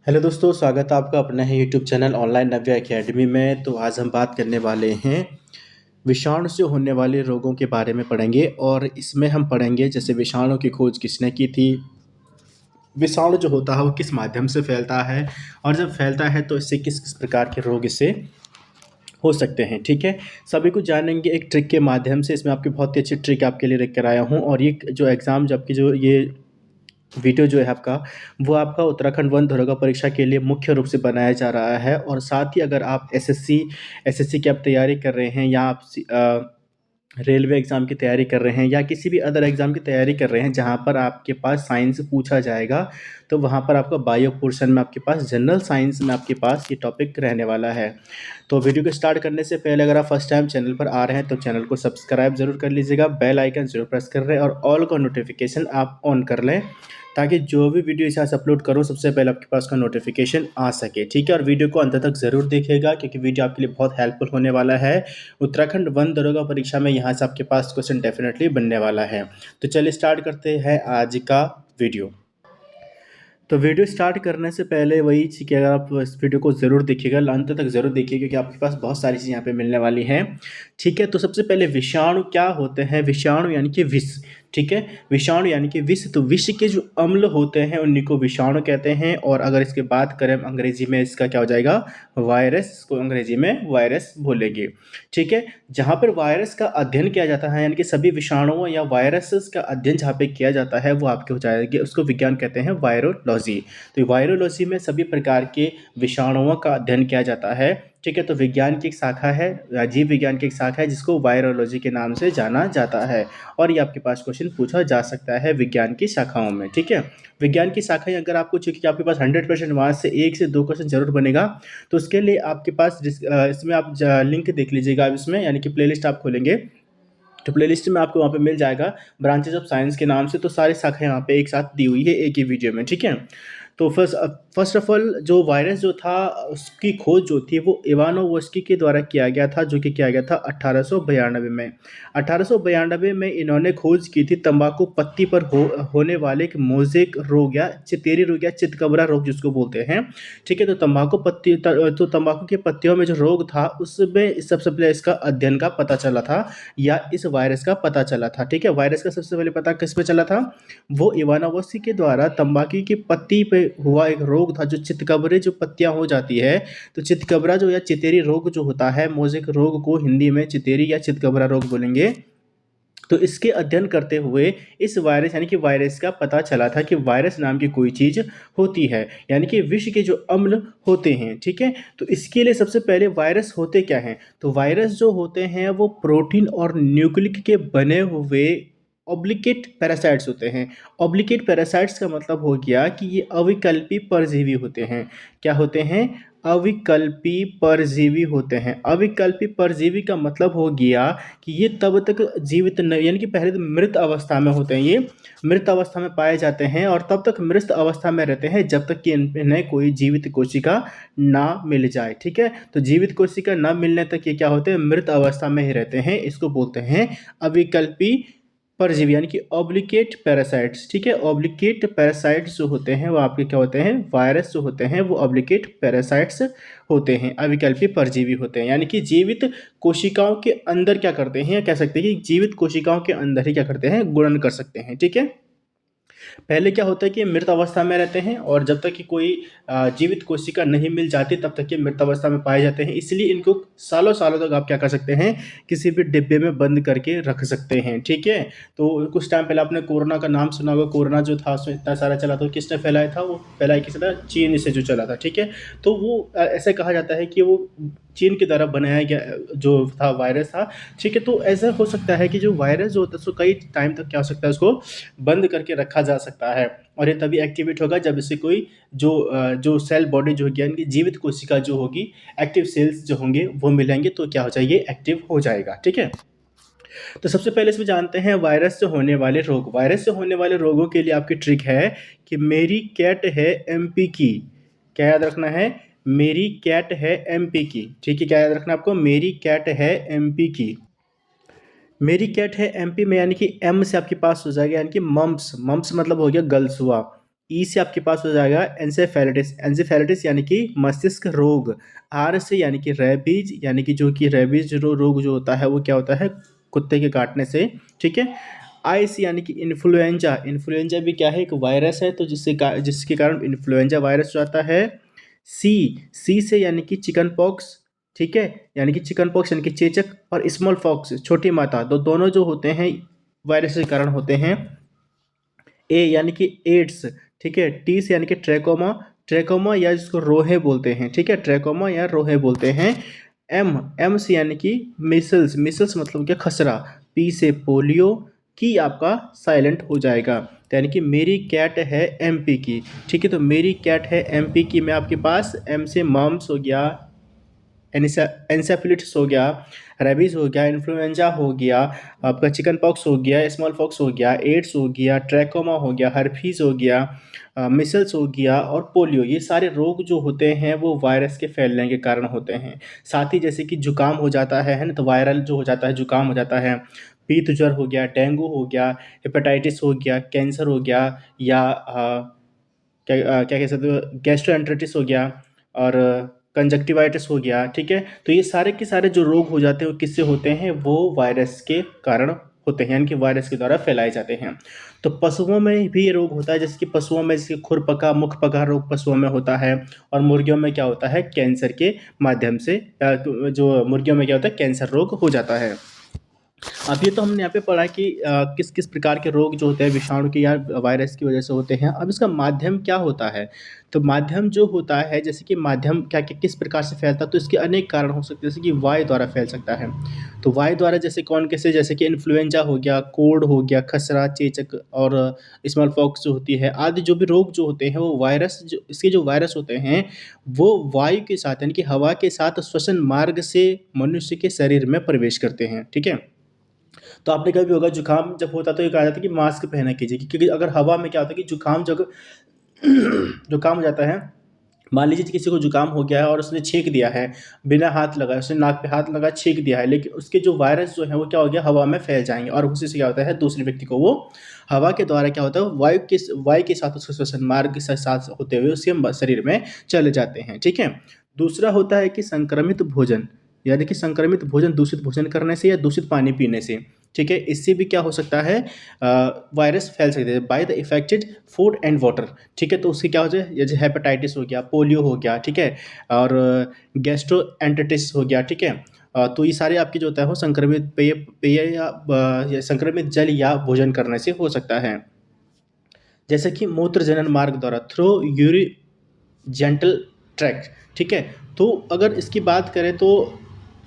Hello दोस्तों, स्वागत है आपका अपना है यूट्यूब चैनल ऑनलाइन नव्या एकेडमी में। तो आज हम बात करने वाले हैं विषाणु से होने वाले रोगों के बारे में पढ़ेंगे। और इसमें हम पढ़ेंगे जैसे विषाणु की खोज किसने की थी, विषाणु जो होता है वो किस माध्यम से फैलता है, और जब फैलता है तो इससे किस किस प्रकार के रोग इससे हो सकते हैं। ठीक है, सभी कुछ जानेंगे एक ट्रिक के माध्यम से। इसमें आपकी बहुत ही अच्छी ट्रिक आपके लिए लेकर आया हूँ। और ये जो एग्ज़ाम जो आपकी जो ये वीडियो जो है आपका, वो आपका उत्तराखंड वन दरोगा परीक्षा के लिए मुख्य रूप से बनाया जा रहा है। और साथ ही अगर आप एसएससी की आप तैयारी कर रहे हैं, या आप रेलवे एग्ज़ाम की तैयारी कर रहे हैं, या किसी भी अदर एग्ज़ाम की तैयारी कर रहे हैं जहाँ पर आपके पास साइंस पूछा जाएगा, तो वहाँ पर आपका बायो पोर्शन में आपके पास जनरल साइंस में आपके पास ये टॉपिक रहने वाला है। तो वीडियो को स्टार्ट करने से पहले अगर आप फर्स्ट टाइम चैनल पर आ रहे हैं तो चैनल को सब्सक्राइब ज़रूर कर लीजिएगा, बेल आइकन ज़रूर प्रेस कर लें और ऑल का नोटिफिकेशन आप ऑन कर लें, ताकि जो भी वीडियो इसे अपलोड करूँ सबसे पहले आपके पास का नोटिफिकेशन आ सके। ठीक है, और वीडियो को अंत तक ज़रूर देखिएगा क्योंकि वीडियो आपके लिए बहुत हेल्पफुल होने वाला है। उत्तराखंड वन दरोगा परीक्षा में यहाँ से आपके पास क्वेश्चन डेफिनेटली बनने वाला है। तो चलिए स्टार्ट करते हैं आज का वीडियो। तो वीडियो स्टार्ट करने से पहले वही चीज़ कि अगर आप इस वीडियो को ज़रूर देखिएगा, अंत तक ज़रूर देखिए क्योंकि आपके पास बहुत सारी चीज़ें यहाँ पे मिलने वाली हैं। ठीक है, तो सबसे पहले विषाणु क्या होते हैं। विषाणु यानी कि विष। ठीक है, विषाणु यानी कि विष। तो विष के जो अम्ल होते हैं उन्हीं को विषाणु कहते हैं। और अगर इसके बात करें अंग्रेजी में, इसका क्या हो जाएगा, वायरस को अंग्रेजी में वायरस बोलेंगे। ठीक है, जहाँ पर वायरस का अध्ययन किया जाता है, यानी कि सभी विषाणुओं या वायरसेस का अध्ययन जहाँ पे किया जाता है वो आपके हो जाएगी, उसको विज्ञान कहते हैं वायरोलॉजी। तो वायरोलॉजी में सभी प्रकार के विषाणुओं का अध्ययन किया जाता है। ठीक है, तो विज्ञान की एक शाखा है, जीव विज्ञान की एक शाखा है जिसको वायरोलॉजी के नाम से जाना जाता है। और ये आपके पास क्वेश्चन पूछा जा सकता है विज्ञान की शाखाओं में। ठीक है, विज्ञान की शाखाएं अगर आपको चाहिए कि आपके पास 100% वहाँ से 1 से 2 क्वेश्चन जरूर बनेगा, तो उसके लिए आपके पास इसमें आप लिंक देख लीजिएगा आप इसमें, यानी कि प्लेलिस्ट आप खोलेंगे तो प्लेलिस्ट में आपको वहाँ पे मिल जाएगा ब्रांचेज ऑफ साइंस के नाम से। तो सारी शाखाएं यहाँ पे एक साथ दी हुई है एक ही वीडियो में। ठीक है, तो फर्स्ट ऑफ ऑल जो वायरस जो था उसकी खोज जो थी वो इवानोवस्की के द्वारा किया गया था, जो कि किया गया था 1892 में। 1892 में इन्होंने खोज की थी तंबाकू पत्ती पर होने वाले एक मोज़ेक रोग या चितेरी रोग या चितकबरा रोग जिसको बोलते हैं। ठीक है, तो तो तंबाकू की पत्तियों में जो रोग था उसमें सबसे पहले इसका अध्ययन का पता चला था, या इस वायरस का पता चला था। ठीक है, वायरस का सबसे पहले पता किस पे चला था, वो इवानोवस्की के द्वारा तंबाकू की पत्ती पे हुआ एक रोग था, जो चितकबरे जो पत्तियां हो जाती है। तो चितकबरा जो या चितेरी रोग जो होता है, मोज़ेक रोग को हिंदी में चितेरी या चितकबरा रोग बोलेंगे। तो इसके अध्ययन करते हुए इस वायरस यानी कि वायरस का पता चला था कि वायरस नाम की कोई चीज़ होती है, यानी कि विष के जो अम्ल होते हैं। ठीक है, तो इसके लिए सबसे पहले वायरस होते क्या हैं, तो वायरस जो होते हैं वो प्रोटीन और न्यूक्लिक के बने हुए ऑब्लिकेट पैरासाइट्स होते हैं। ऑब्लिकेट पैरासाइट्स का मतलब हो गया कि ये अविकल्पी परजीवी होते हैं। क्या होते हैं, अविकल्पी परजीवी होते हैं। अविकल्पी परजीवी का मतलब हो गया कि ये तब तक जीवित नहीं, यानी कि पहले तो मृत अवस्था में होते हैं, ये मृत अवस्था में पाए जाते हैं और तब तक मृत अवस्था में रहते हैं जब तक कि इन्हें कोई जीवित कोशिका ना मिल जाए। ठीक है, तो जीवित कोशिका ना मिलने तक ये क्या होते हैं, मृत अवस्था में ही रहते हैं। इसको बोलते हैं अविकल्पी परजीवी यानी कि ऑब्लिकेट पैरासाइट्स। ठीक है, ऑब्लिकेट पैरासाइट्स जो होते हैं वो आपके क्या होते हैं, वायरस जो होते हैं वो ऑब्लिकेट पैरासाइट्स होते हैं, अविकल्पी परजीवी होते हैं। यानी कि जीवित कोशिकाओं के अंदर क्या करते हैं, या कह सकते हैं कि जीवित कोशिकाओं के अंदर ही क्या करते हैं, गुणन कर सकते हैं। ठीक है, पहले क्या होता है कि मृत अवस्था में रहते हैं और जब तक कि कोई जीवित कोशिका नहीं मिल जाती तब तक ये मृत अवस्था में पाए जाते हैं। इसलिए इनको सालों सालों तक आप क्या कर सकते हैं, किसी भी डिब्बे में बंद करके रख सकते हैं। ठीक है, तो कुछ टाइम पहले आपने कोरोना का नाम सुना होगा। कोरोना जो था उसमें इतना सारा चला था, किसने फैलाया था, वो फैलाया किसी था, चीन से जो चला था। ठीक है, तो वो ऐसे कहा जाता है कि वो चीन की द्वारा बनाया गया जो था वायरस था। ठीक है, तो ऐसा हो सकता है कि जो वायरस जो होता है उसको कई टाइम तक क्या हो सकता है, उसको बंद करके रखा जा सकता है। और ये तभी एक्टिवेट होगा जब इसे कोई जो सेल बॉडी जो होगी, यानी कि जीवित कोशिका जो होगी, एक्टिव सेल्स जो होंगे वो मिलेंगे तो क्या हो जाएगी, एक्टिव हो जाएगा। ठीक है, तो सबसे पहले इसमें जानते हैं वायरस से होने वाले रोग। वायरस से होने वाले रोगों के लिए आपकी ट्रिक है कि मेरी कैट है एमपी की। क्या याद रखना है, मेरी कैट है एमपी की। ठीक है, क्या याद रखना आपको, मेरी कैट है एमपी की। मेरी कैट है एमपी में, यानी कि एम से आपके पास हो जाएगा, यानी कि मम्प्स। मम्प्स मतलब हो गया गलसुआ। ई से आपके पास हो जाएगा एंसेफेलाइटिस, एंसेफेलाइटिस यानी कि मस्तिष्क रोग। आर से यानी कि रेबीज, यानी कि जो कि रेबीज रोग जो होता है वो क्या होता है, कुत्ते के काटने से, ठीक है। आई से यानी कि इन्फ्लुएंजा, इन्फ्लुएंजा भी क्या है, एक वायरस है, तो जिसके कारण इन्फ्लुएंजा वायरस जो आता है। सी से यानी कि चिकन पॉक्स, ठीक है, यानी कि चिकन पॉक्स यानी कि चेचक, और स्मॉल पॉक्स छोटी माता, दोनों जो होते हैं वायरस के कारण होते हैं। ए यानी कि एड्स, ठीक है। टी से यानी कि ट्रैकोमा, ट्रैकोमा या जिसको रोहे बोलते हैं, ठीक है, ट्रैकोमा या रोहे बोलते हैं। एम से यानी कि मिसल्स, मिसल्स मतलब क्या, खसरा। पी से पोलियो, की आपका साइलेंट हो जाएगा, तो यानी कि मेरी कैट है एमपी की, ठीक है। तो मेरी कैट है एमपी की में आपके पास एम से मम्स हो गया, एनसेफेलिटिस हो गया, रेबीज हो गया, इन्फ्लुएंजा हो गया, आपका चिकन पॉक्स हो गया, स्मॉल पॉक्स हो गया, एड्स हो गया, ट्रैकोमा हो गया, हर्पीज हो गया, मिसल्स हो गया और पोलियो। ये सारे रोग जो होते हैं वो वायरस के फैलने के कारण होते हैं। साथ ही जैसे कि जुकाम हो जाता है ना, तो वायरल जो हो जाता है, जुकाम हो जाता है, पीत ज्वर हो गया, डेंगू हो गया, हेपेटाइटिस हो गया, कैंसर हो गया, या क्या कह सकते हो, गैस्ट्रोएंटरिटिस हो गया, और कंजक्टिवाइटिस हो गया, ठीक है। तो ये सारे के सारे जो रोग हो जाते हैं वो किससे होते हैं, वो वायरस के कारण होते हैं, यानी कि वायरस के द्वारा फैलाए जाते हैं। तो पशुओं में भी ये रोग होता है, जैसे कि पशुओं में जैसे खुरपका, मुखपका रोग पशुओं में होता है, और मुर्गियों में क्या होता है, कैंसर के माध्यम से, जो मुर्गियों में क्या होता है, कैंसर रोग हो जाता है। अब ये तो हमने यहाँ पे पढ़ा कि किस किस प्रकार के रोग जो होते हैं विषाणु की या वायरस की वजह से होते हैं। अब इसका माध्यम क्या होता है, तो माध्यम जो होता है, जैसे कि माध्यम क्या क्या किस प्रकार से फैलता है, तो इसके अनेक कारण हो सकते हैं, जैसे कि वायु द्वारा फैल सकता है। तो वायु द्वारा जैसे कौन कैसे, जैसे कि इन्फ्लुएंजा हो गया, कोड हो गया, खसरा, चेचक और स्मॉल पॉक्स जो होती है, आदि जो भी रोग जो होते हैं वो वायरस, जो इसके जो वायरस होते हैं वो वायु के साथ यानी कि हवा के साथ श्वसन मार्ग से मनुष्य के शरीर में प्रवेश करते हैं, ठीक है। तो आपने कभी होगा जुकाम जब होता है तो ये कहा जाता है कि मास्क पहना कीजिए, क्योंकि अगर हवा में क्या होता है कि जुकाम जब जुकाम हो जाता है, मान लीजिए किसी को जुकाम हो गया है और उसने छींक दिया है, बिना हाथ लगाए उसने नाक पे हाथ लगा छींक दिया है, लेकिन उसके जो वायरस जो है वो क्या हो गया, हवा में फैल जाएंगे, और उसी से क्या होता है, दूसरे व्यक्ति को वो हवा के द्वारा क्या होता है, वायु के साथ उसके श्वसन मार्ग के साथ होते हुए उसके शरीर में चले जाते हैं, ठीक है। दूसरा होता है कि संक्रमित भोजन, यानी कि संक्रमित भोजन दूषित भोजन करने से या दूषित पानी पीने से, ठीक है, इससे भी क्या हो सकता है, वायरस फैल सकते हैं by the affected food and water, ठीक है। तो उससे क्या हो जाए, जैसे हेपेटाइटिस हो गया, पोलियो हो गया, ठीक है, और गैस्ट्रोएंटरिटिस हो गया, ठीक है। तो ये सारे आपके जो होता है वो संक्रमित पेय पेय या संक्रमित जल या भोजन करने से हो सकता है। जैसे कि मूत्र जनन मार्ग द्वारा, थ्रो यूरी जेंटल ट्रैक्ट, ठीक है। तो अगर इसकी बात करें तो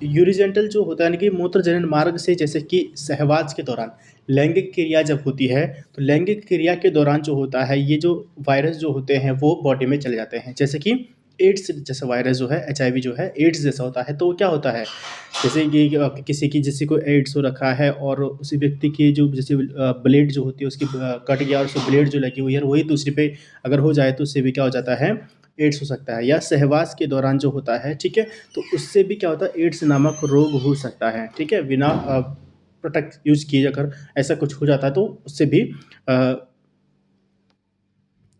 यूरिजेंटल जो होता है यानी कि मूत्र जनन मार्ग से, जैसे कि सहवास के दौरान लैंगिक क्रिया जब होती है, तो लैंगिक क्रिया के दौरान जो होता है ये जो वायरस जो होते हैं वो बॉडी में चले जाते हैं, जैसे कि एड्स जैसा वायरस जो है, एचआईवी जो है एड्स जैसा होता है। तो वो क्या होता है, जैसे कि किसी को एड्स हो रखा है और उसी व्यक्ति की जो जैसे ब्लेड जो होती है उसकी कट गया और उसको ब्लेड जो लगी हुई है वही दूसरी पे अगर हो जाए तो उससे भी क्या हो जाता है, एड्स हो सकता है। या सहवास के दौरान जो होता है, ठीक है, तो उससे भी क्या होता है, एड्स नामक रोग हो सकता है, ठीक है, बिना प्रोटेक्ट यूज किए अगर ऐसा कुछ हो जाता है तो उससे भी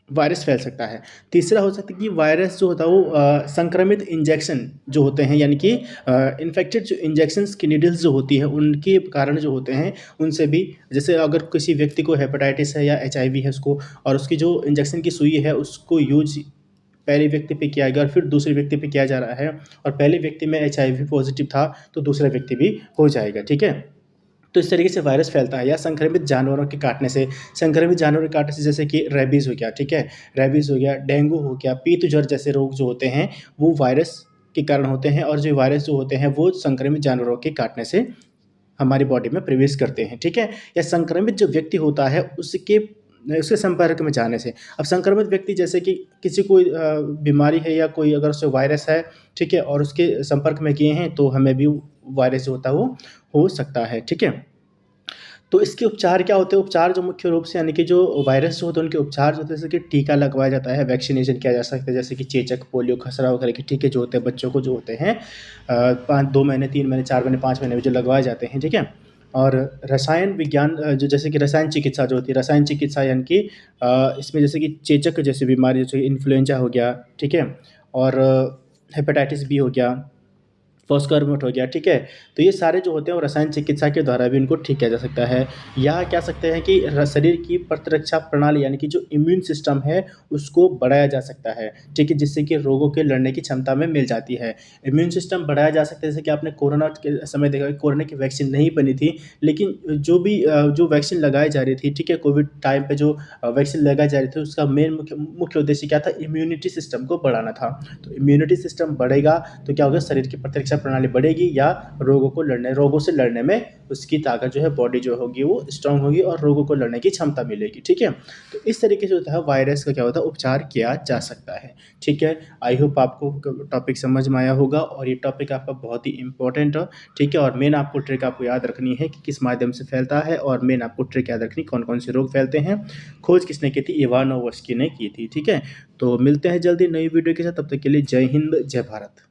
वायरस फैल सकता है। तीसरा हो सकता है कि वायरस जो होता है वो संक्रमित इंजेक्शन जो होते हैं, यानी कि इन्फेक्टेड जो इंजेक्शंस की नीडल्स जो होती है उनके कारण जो होते हैं उनसे भी, जैसे अगर किसी व्यक्ति को हेपेटाइटिस है या एचआईवी है उसको, और उसकी जो इंजेक्शन की सुई है उसको यूज पहले व्यक्ति पे किया गया और फिर दूसरे व्यक्ति पे किया जा रहा है, और पहले व्यक्ति में एचआईवी पॉजिटिव था तो दूसरा व्यक्ति भी हो जाएगा, ठीक है। तो इस तरीके से वायरस फैलता है। या संक्रमित जानवरों के काटने से, संक्रमित जानवरों के काटने से जैसे कि रेबीज़ हो गया, ठीक है, रेबीज़ हो गया, डेंगू हो गया, पीत ज्वर जैसे रोग जो होते हैं वो वायरस के कारण होते हैं, और जो वायरस जो होते हैं वो संक्रमित जानवरों के काटने से हमारी बॉडी में प्रवेश करते हैं, ठीक है। या संक्रमित जो व्यक्ति होता है उसके संपर्क में जाने से, अब संक्रमित व्यक्ति जैसे कि किसी कोई बीमारी है या कोई अगर उसे वायरस है, ठीक है, और उसके संपर्क में गए हैं तो हमें भी वायरस जो होता है वो हो सकता है, ठीक है। तो इसके उपचार क्या होते हैं, उपचार जो मुख्य रूप से यानी कि जो वायरस जो होते हैं उनके उपचार जो होते हैं, जैसे कि टीका लगवाया जाता है, वैक्सीनेशन किया जा सकता है, जैसे कि चेचक, पोलियो, खसरा वगैरह के टीके जो होते हैं बच्चों को जो होते हैं 2 महीने 3 महीने 4 महीने 5 महीने में जो लगवाए जाते हैं, ठीक है। और रसायन विज्ञान जो जैसे कि रसायन चिकित्सा जो होती है, रसायन चिकित्सा यानी कि इसमें जैसे कि चेचक जैसी बीमारी जैसे इन्फ्लुएंजा हो गया, ठीक है? और हेपेटाइटिस बी हो गया, फॉस्करमोट हो गया, ठीक है? तो ये सारे जो होते हैं वो रसायन चिकित्सा के द्वारा भी इनको ठीक किया जा सकता है। या कह सकते हैं कि शरीर की प्रतिरक्षा प्रणाली यानी कि जो इम्यून सिस्टम है उसको बढ़ाया जा सकता है, ठीक है? जिससे कि रोगों के लड़ने की क्षमता में मिल जाती है। इम्यून सिस्टम बढ़ाया जा सकता है, जैसे कि आपने कोरोना के समय देखा कि कोरोना की वैक्सीन नहीं बनी थी, लेकिन जो भी जो वैक्सीन लगाई जा रही थी, ठीक है? कोविड टाइम पे जो वैक्सीन लगाई जा रही थी उसका मेन मुख्य मुख्य उद्देश्य क्या था? इम्यूनिटी सिस्टम को बढ़ाना था। तो इम्यूनिटी सिस्टम बढ़ेगा तो क्या होगा? शरीर की प्रतिरक्षा प्रणाली बढ़ेगी या रोगों से लड़ने में उसकी ताकत जो है, बॉडी जो होगी वो स्ट्रांग होगी और रोगों को लड़ने की क्षमता मिलेगी, ठीक है? तो इस तरीके से होता है वायरस का क्या होता है? उपचार किया जा सकता है, ठीक है? आई होप आपको टॉपिक समझ में आया होगा और ये टॉपिक आपका बहुत ही इंपॉर्टेंट है, ठीक है? और मेन आपको ट्रिक आपको याद रखनी है कि किस माध्यम से फैलता है, और मेन आपको ट्रिक याद रखनी कौन कौन से रोग फैलते हैं। खोज किसने की थी? इवानोवस्की ने की थी, ठीक है? तो मिलते हैं जल्दी नई वीडियो के साथ, तब तक के लिए जय हिंद, जय भारत।